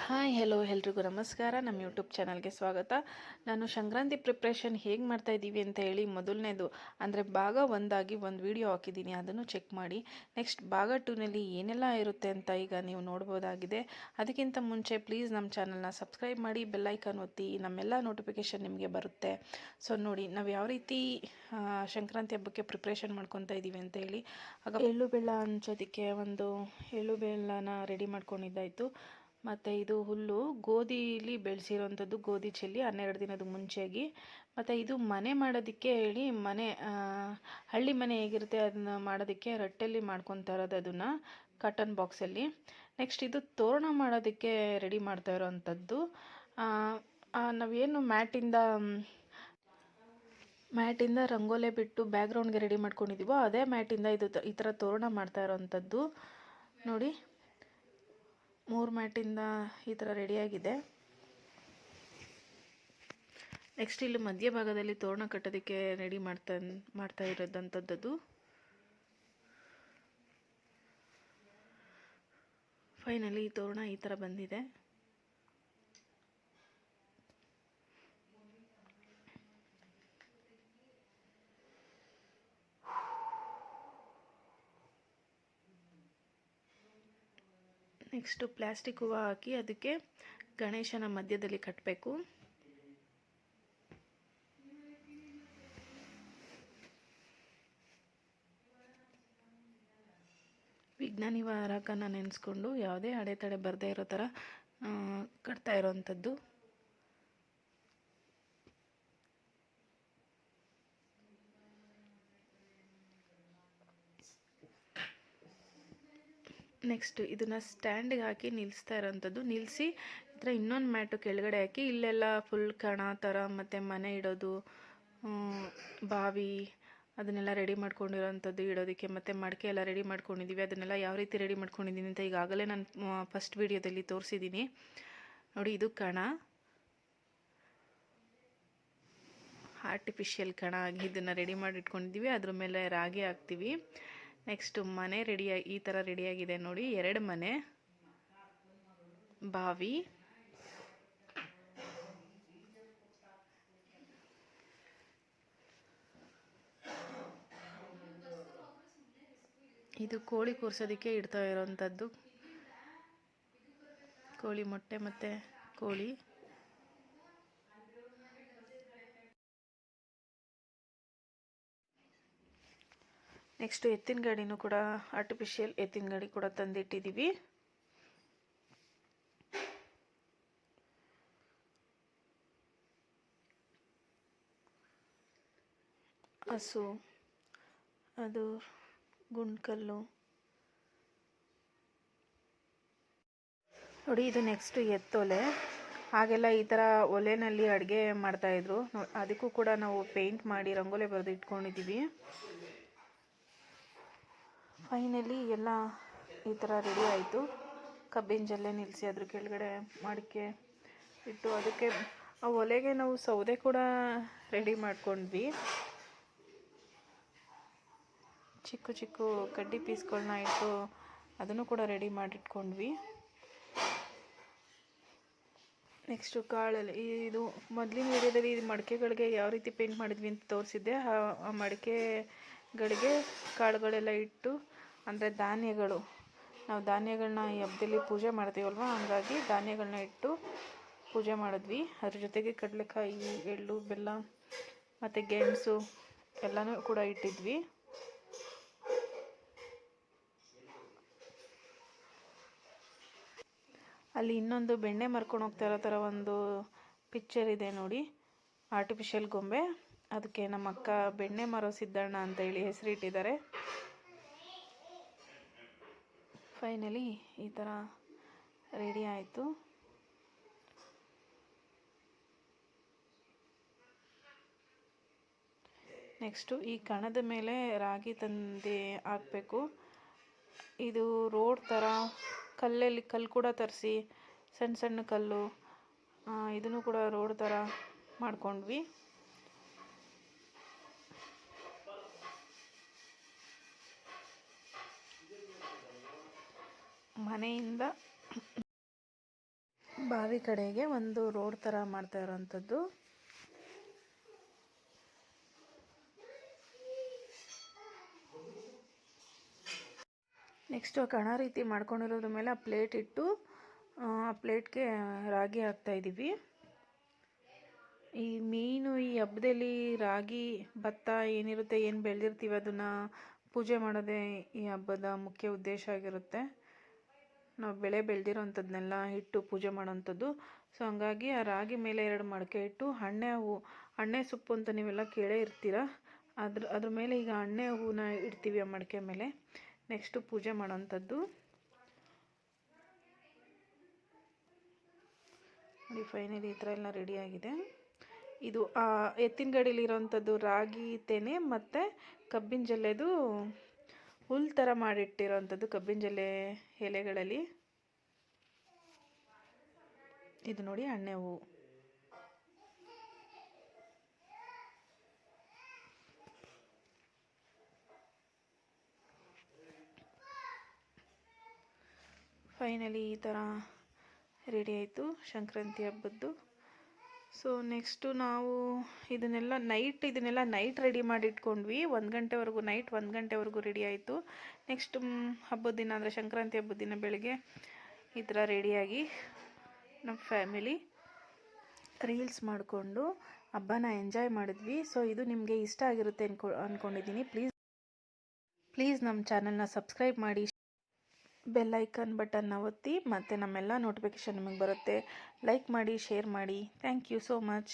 Hi hello ಎಲ್ರಿಗೂ ನಮಸ್ಕಾರ. ನಮ್ಮ ಯೂಟ್ಯೂಬ್ ಚಾನಲ್ಗೆ ಸ್ವಾಗತ. ನಾನು ಸಂಕ್ರಾಂತಿ ಪ್ರಿಪ್ರೇಷನ್ ಹೇಗೆ ಮಾಡ್ತಾಯಿದ್ದೀವಿ ಅಂತ ಹೇಳಿ ಮೊದಲನೇದು ಅಂದರೆ ಭಾಗ ಒಂದಾಗಿ ಒಂದು ವಿಡಿಯೋ ಹಾಕಿದ್ದೀನಿ, ಅದನ್ನು ಚೆಕ್ ಮಾಡಿ. ನೆಕ್ಸ್ಟ್ ಭಾಗ ಟೂನಲ್ಲಿ ಏನೆಲ್ಲ ಇರುತ್ತೆ ಅಂತ ಈಗ ನೀವು ನೋಡ್ಬೋದಾಗಿದೆ. ಅದಕ್ಕಿಂತ ಮುಂಚೆ ಪ್ಲೀಸ್ ನಮ್ಮ ಚಾನಲ್ನ ಸಬ್ಸ್ಕ್ರೈಬ್ ಮಾಡಿ, ಬೆಲ್ಲೈಕನ್ ಒತ್ತಿ, ನಮ್ಮೆಲ್ಲ ನೋಟಿಫಿಕೇಷನ್ ನಿಮಗೆ ಬರುತ್ತೆ. ಸೊ ನೋಡಿ ನಾವು ಯಾವ ರೀತಿ ಸಂಕ್ರಾಂತಿ ಹಬ್ಬಕ್ಕೆ ಪ್ರಿಪ್ರೇಷನ್ ಮಾಡ್ಕೊತಾ ಇದ್ದೀವಿ ಅಂತ ಹೇಳಿ. ಆಗ ಎಳ್ಳು ಬೆಲ್ಲ ಹಂಚೋದಕ್ಕೆ ಒಂದು ಎಳ್ಳು ಬೆಲ್ಲನ ರೆಡಿ ಮಾಡ್ಕೊಂಡಿದ್ದಾಯಿತು. ಮತ್ತು ಇದು ಹುಲ್ಲು ಗೋಧಿಲಿ ಬೆಳೆಸಿರೋಂಥದ್ದು, ಗೋಧಿ ಚೆಲ್ಲಿ 12 ದಿನದ ಮುಂಚೆಯಾಗಿ. ಮತ್ತು ಇದು ಮನೆ ಮಾಡೋದಕ್ಕೆ ಹೇಳಿ ಹಳ್ಳಿ ಮನೆ ಹೇಗಿರುತ್ತೆ ಅದನ್ನ ಮಾಡೋದಕ್ಕೆ ರಟ್ಟೆಯಲ್ಲಿ ಮಾಡ್ಕೊತಾ ಇರೋದು, ಅದನ್ನು ಕಾಟನ್ ಬಾಕ್ಸಲ್ಲಿ. ನೆಕ್ಸ್ಟ್ ಇದು ತೋರಣ ಮಾಡೋದಕ್ಕೆ ರೆಡಿ ಮಾಡ್ತಾ ಇರೋವಂಥದ್ದು. ನಾವೇನು ಮ್ಯಾಟಿಂದ ರಂಗೋಲೆ ಬಿಟ್ಟು ಬ್ಯಾಕ್ಗ್ರೌಂಡ್ಗೆ ರೆಡಿ ಮಾಡ್ಕೊಂಡಿದ್ದೀವೋ ಅದೇ ಮ್ಯಾಟಿಂದ ಈ ಥರ ತೋರಣ ಮಾಡ್ತಾ ಇರೋವಂಥದ್ದು ನೋಡಿ. 3 ಮ್ಯಾಟಿಂದ ಈ ಥರ ರೆಡಿಯಾಗಿದೆ. ನೆಕ್ಸ್ಟ್ ಇಲ್ಲಿ ಮಧ್ಯಭಾಗದಲ್ಲಿ ತೋರಣ ಕಟ್ಟೋದಕ್ಕೆ ರೆಡಿ ಮಾಡ್ತಾ ಇರೋದಂಥದ್ದು. ಫೈನಲಿ ಈ ತೋರಣ ಈ ಥರ ಬಂದಿದೆ. ನೆಕ್ಸ್ಟು ಪ್ಲಾಸ್ಟಿಕ್ ಹೂವು ಹಾಕಿ ಅದಕ್ಕೆ ಗಣೇಶನ ಮಧ್ಯದಲ್ಲಿ ಕಟ್ಟಬೇಕು. ವಿಘ್ನ ನಿವಾರಕನ ನೆನೆಸ್ಕೊಂಡು ಯಾವುದೇ ಅಡೆತಡೆ ಬರದೇ ಇರೋ ಥರ ಕಟ್ತಾ ಇರೋವಂಥದ್ದು. ನೆಕ್ಸ್ಟ್ ಇದನ್ನು ಸ್ಟ್ಯಾಂಡಿಗೆ ಹಾಕಿ ನಿಲ್ಲಿಸ್ತಾ ಇರೋವಂಥದ್ದು. ನಿಲ್ಲಿಸಿ ಈ ಥರ ಇನ್ನೊಂದು ಮ್ಯಾಟು ಕೆಳಗಡೆ ಹಾಕಿ ಇಲ್ಲೆಲ್ಲ ಫುಲ್ ಕಣ ಥರ ಮತ್ತು ಮನೆ ಇಡೋದು, ಬಾವಿ ಅದನ್ನೆಲ್ಲ ರೆಡಿ ಮಾಡ್ಕೊಂಡಿರೋವಂಥದ್ದು ಇಡೋದಕ್ಕೆ. ಮತ್ತು ಮಡಿಕೆ ಎಲ್ಲ ರೆಡಿ ಮಾಡ್ಕೊಂಡಿದ್ದೀವಿ. ಅದನ್ನೆಲ್ಲ ಯಾವ ರೀತಿ ರೆಡಿ ಮಾಡ್ಕೊಂಡಿದ್ದೀನಿ ಅಂತ ಈಗಾಗಲೇ ನಾನು ಫಸ್ಟ್ ವೀಡಿಯೋದಲ್ಲಿ ತೋರಿಸಿದ್ದೀನಿ ನೋಡಿ. ಇದು ಕಣ, ಆರ್ಟಿಫಿಷಿಯಲ್ ಕಣ ಆಗಿ ಇದನ್ನು ರೆಡಿ ಮಾಡಿ ಇಟ್ಕೊಂಡಿದ್ದೀವಿ. ಅದ್ರ ಮೇಲೆ ರಾಗಿ ಹಾಕ್ತೀವಿ. ನೆಕ್ಸ್ಟು ಮನೆ ಈ ಥರ ರೆಡಿಯಾಗಿದೆ ನೋಡಿ. 2 ಮನೆ, ಬಾವಿ, ಇದು ಕೋಳಿ ಕೂರಿಸೋದಕ್ಕೆ ಇಡ್ತಾ ಇರೋವಂಥದ್ದು. ಕೋಳಿ ಮೊಟ್ಟೆ ಮತ್ತು ಕೋಳಿ. ನೆಕ್ಸ್ಟು ಎತ್ತಿನ ಗಾಡಿನೂ ಕೂಡ ಆರ್ಟಿಫಿಷಿಯಲ್ ಎತ್ತಿನ ಗಾಡಿ ಕೂಡ ತಂದಿಟ್ಟಿದ್ದೀವಿ. ಹಸು, ಅದು ಗುಂಡ್ಕಲ್ಲು ನೋಡಿ. ಇದು ನೆಕ್ಸ್ಟು ಎತ್ತೊಲೆ. ಹಾಗೆಲ್ಲ ಈ ಥರ ಒಲೆಯಲ್ಲಿ ಅಡುಗೆ ಮಾಡ್ತಾಯಿದ್ರು. ಅದಕ್ಕೂ ಕೂಡ ನಾವು ಪೇಂಟ್ ಮಾಡಿ ರಂಗೋಲಿ ಬರೆದು ಇಟ್ಕೊಂಡಿದ್ದೀವಿ. ಫೈನಲಿ ಎಲ್ಲ ಈ ಥರ ರೆಡಿ ಆಯಿತು. ಕಬ್ಬಿನ ಜಲ್ಲೆ ನಿಲ್ಲಿಸಿ ಅದ್ರ ಕೆಳಗಡೆ ಮಡಿಕೆ ಇಟ್ಟು ಅದಕ್ಕೆ ಆ ಒಲೆಗೆ ನಾವು ಸೌದೆ ಕೂಡ ರೆಡಿ ಮಾಡ್ಕೊಂಡ್ವಿ. ಚಿಕ್ಕ ಚಿಕ್ಕ ಕಡ್ಡಿ ಪೀಸ್ಗಳನ್ನ ಇಟ್ಟು ಅದನ್ನು ಕೂಡ ರೆಡಿ ಮಾಡಿಟ್ಕೊಂಡ್ವಿ. ನೆಕ್ಸ್ಟು ಕಾಳಲ್ಲಿ ಇದು ಮೊದಲಿನ ವೀಡಿಯೋದಲ್ಲಿ ಮಡಿಕೆಗಳಿಗೆ ಯಾವ ರೀತಿ ಪೇಂಟ್ ಮಾಡಿದ್ವಿ ಅಂತ ತೋರಿಸಿದ್ದೆ. ಆ ಮಡಿಕೆಗಳಿಗೆ ಕಾಳುಗಳೆಲ್ಲ ಇಟ್ಟು, ಅಂದರೆ ಧಾನ್ಯಗಳು, ನಾವು ಧಾನ್ಯಗಳನ್ನ ಈ ಹಬ್ಬದಲ್ಲಿ ಪೂಜೆ ಮಾಡ್ತೀವಲ್ವ, ಹಂಗಾಗಿ ಧಾನ್ಯಗಳನ್ನ ಇಟ್ಟು ಪೂಜೆ ಮಾಡಿದ್ವಿ. ಅದ್ರ ಜೊತೆಗೆ ಕಡಲೆಕಾಯಿ, ಎಳ್ಳು, ಬೆಲ್ಲ ಮತ್ತು ಗೆಣಸು ಎಲ್ಲನೂ ಕೂಡ ಇಟ್ಟಿದ್ವಿ. ಅಲ್ಲಿ ಇನ್ನೊಂದು ಬೆಣ್ಣೆ ಮರ್ಕೊಂಡು ಹೋಗ್ತಾ ಇರೋ ಥರ ಒಂದು ಪಿಕ್ಚರ್ ಇದೆ ನೋಡಿ, ಆರ್ಟಿಫಿಷಿಯಲ್ ಗೊಂಬೆ. ಅದಕ್ಕೆ ನಮ್ಮ ಅಕ್ಕ ಬೆಣ್ಣೆ ಮರೋ ಸಿದ್ದಣ್ಣ ಅಂತ ಹೇಳಿ ಹೆಸರಿಟ್ಟಿದ್ದಾರೆ. ಫೈನಲಿ ಈ ಥರ ರೆಡಿ ಆಯಿತು. ನೆಕ್ಸ್ಟು ಈ ಕಣದ ಮೇಲೆ ರಾಗಿ ತಂದು ಹಾಕಬೇಕು. ಇದು ರೋಡ್ ಥರ ಕಲ್ಲು ಕೂಡ ತರಿಸಿ, ಸಣ್ಣ ಸಣ್ಣ ಕಲ್ಲು, ಇದನ್ನು ಕೂಡ ರೋಡ್ ಥರ ಮಾಡ್ಕೊಂಡ್ವಿ. ಬಾವಿ ಕಡೆಗೆ ಒಂದು ರೋಡ್ ಥರ ಮಾಡ್ತಾ ಇರೋವಂಥದ್ದು. ನೆಕ್ಸ್ಟು ಕಣ ರೀತಿ ಮಾಡ್ಕೊಂಡಿರೋದ್ರ ಮೇಲೆ ಆ ಪ್ಲೇಟ್ ಇಟ್ಟು ಆ ಪ್ಲೇಟ್ಗೆ ರಾಗಿ ಹಾಕ್ತಾಯಿದ್ದೀವಿ. ಈ ಮೀನು ಈ ಹಬ್ಬದಲ್ಲಿ ರಾಗಿ ಭತ್ತ ಏನಿರುತ್ತೆ, ಏನು ಬೆಳೆದಿರ್ತೀವಿ ಅದನ್ನು ಪೂಜೆ ಮಾಡೋದೇ ಈ ಹಬ್ಬದ ಮುಖ್ಯ ಉದ್ದೇಶ ಆಗಿರುತ್ತೆ. ನಾವು ಬೆಳೆ ಬೆಳೆದಿರೋಂಥದ್ದನ್ನೆಲ್ಲ ಇಟ್ಟು ಪೂಜೆ ಮಾಡೋವಂಥದ್ದು. ಸೊ ಹಂಗಾಗಿ ಆ ರಾಗಿ ಮೇಲೆ 2 ಮಡಕೆ ಇಟ್ಟು ಅಣ್ಣೆ ಸೊಪ್ಪು ಅಂತ ನೀವೆಲ್ಲ ಕೇಳೇ ಇರ್ತೀರ. ಅದ್ರ ಮೇಲೆ ಈಗ ಅಣ್ಣೆ ಹೂವನ್ನ ಇಡ್ತೀವಿ ಆ ಮಡಕೆ ಮೇಲೆ. ನೆಕ್ಸ್ಟು ಪೂಜೆ ಮಾಡೋವಂಥದ್ದು ನೋಡಿ. ಫೈನಲಿ ಈ ಥರ ಎಲ್ಲ ರೆಡಿಯಾಗಿದೆ. ಇದು ಎತ್ತಿನ ಗಾಡಿಲಿರೋವಂಥದ್ದು ರಾಗಿ ತೆನೆ ಮತ್ತು ಕಬ್ಬಿನ ಜಲ್ಲೆದು ಹುಲ್ ಥರ ಮಾಡಿಟ್ಟಿರೋವಂಥದ್ದು, ಕಬ್ಬಿನ ಜಲ್ಲೆ ಎಲೆಗಳಲ್ಲಿ. ಇದು ನೋಡಿ ಅಣ್ಣೆ ಹೂವು. ಫೈನಲಿ ಈ ಥರ ರೆಡಿ ಆಯಿತು ಸಂಕ್ರಾಂತಿ ಹಬ್ಬದ್ದು. ಸೊ ನೆಕ್ಸ್ಟು ನಾವು ಇದನ್ನೆಲ್ಲ ನೈಟ್ ರೆಡಿ ಮಾಡಿ ಇಟ್ಕೊಂಡ್ವಿ. 1 ಗಂಟೆವರೆಗೂ, ನೈಟ್ 1 ಗಂಟೆವರೆಗೂ ರೆಡಿ ಆಯಿತು. ನೆಕ್ಸ್ಟ್ ಹಬ್ಬದ ದಿನ ಅಂದರೆ ಸಂಕ್ರಾಂತಿ ಹಬ್ಬದ ದಿನ ಬೆಳಗ್ಗೆ ಈ ಥರ ರೆಡಿಯಾಗಿ ನಮ್ಮ ಫ್ಯಾಮಿಲಿ ರೀಲ್ಸ್ ಮಾಡಿಕೊಂಡು ಹಬ್ಬನ ಎಂಜಾಯ್ ಮಾಡಿದ್ವಿ. ಸೊ ಇದು ನಿಮಗೆ ಇಷ್ಟ ಆಗಿರುತ್ತೆ ಅಂದ್ಕೊಂಡಿದ್ದೀನಿ. ಪ್ಲೀಸ್ ನಮ್ಮ ಚಾನಲ್ನ ಸಬ್ಸ್ಕ್ರೈಬ್ ಮಾಡಿ, ಬೆಲ್ ಐಕನ್ ಬಟನ್ನ ಒತ್ತಿ, ಮತ್ತು ನಮ್ಮೆಲ್ಲ ನೋಟಿಫಿಕೇಷನ್ ನಿಮಗೆ ಬರುತ್ತೆ. ಲೈಕ್ ಮಾಡಿ, ಶೇರ್ ಮಾಡಿ. Thank you so much.